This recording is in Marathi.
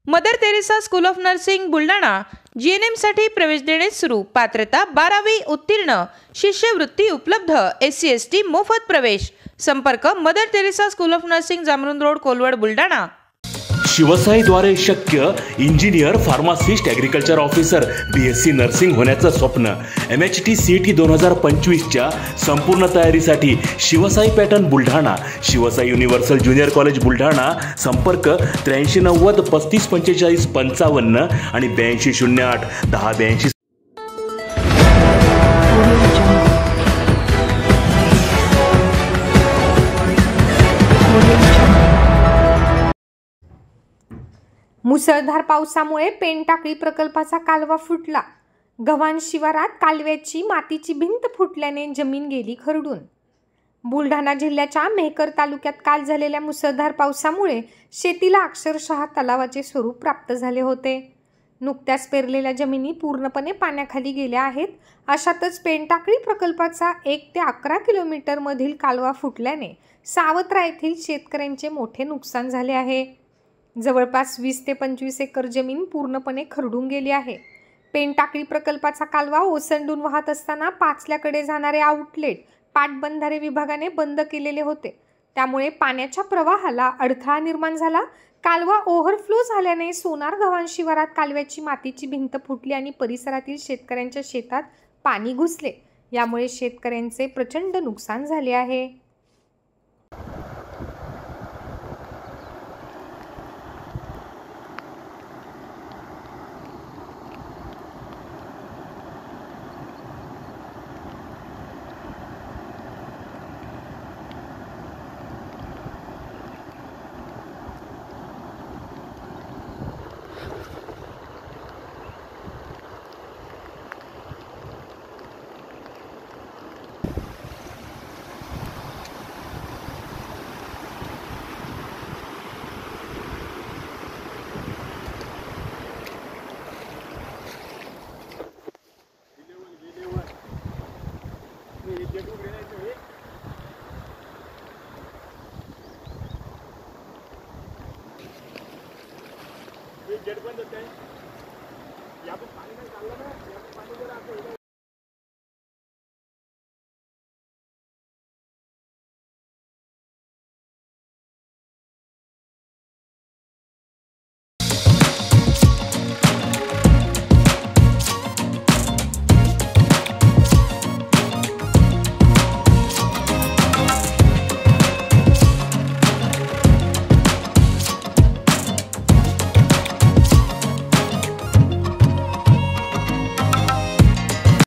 Mother Teresa school of nursing Buldhana GNM साठी प्रवेश देणे सुरू। पात्रता 12वी उत्तीर्ण, शिष्यवृत्ती उपलब्ध, SC ST मोफत प्रवेश। संपर्क Mother Teresa school of nursing, Jamrun road, Kolwad, Buldhana. शिवसाईद्वारे शक्य engineer, pharmacist, agriculture officer, BSc nursing होण्याचं स्वप्न। MHT CET 2025च्या संपूर्ण तयारीसाठी Shivsai pattern Buldhana, Shivsai universal junior college Buldhana. संपर्क 8390 3545 55 आणि 8208 1082। मुसळधार पावसामुळे पेनटाकळी प्रकल्पाचा कालवा फुटला। गव्हाण शिवारात कालव्याची मातीची भिंत फुटल्याने जमीन गेली खरडून। बुलढाणा जिल्ह्याच्या मेहकर तालुक्यात काल झालेल्या मुसळधार पावसामुळे शेतीला अक्षरशः तलावाचे स्वरूप प्राप्त झाले होते। नुकत्याच पेरलेल्या जमिनी पूर्णपणे पाण्याखाली गेल्या आहेत। अशातच पेनटाकळी प्रकल्पाचा 1 ते 11 किलोमीटर मधील कालवा फुटल्याने सावत्रा येथील शेतकऱ्यांचे मोठे नुकसान झाले आहे। जवळपास 20 ते 25 एकर जमीन पूर्णपणे खरडून गेली आहे। पेनटाकळी प्रकल्पाचा कालवा ओसंडून वाहत असताना पाचल्याकडे जाणारे आउटलेट पाटबंधारे विभागाने बंद केलेले होते, त्यामुळे पाण्याच्या प्रवाहाला अडथळा निर्माण झाला। कालवा ओव्हरफ्लो झाल्याने सोनार गव्हाण शिवारात कालव्याची मातीची भिंत फुटली आणि परिसरातील शेतकऱ्यांच्या शेतात पाणी घुसले। यामुळे शेतकऱ्यांचे प्रचंड नुकसान झाले आहे। गेट बंद होते, यहाँ पे पानी नहीं डालना ना, यहाँ पे पानी जरा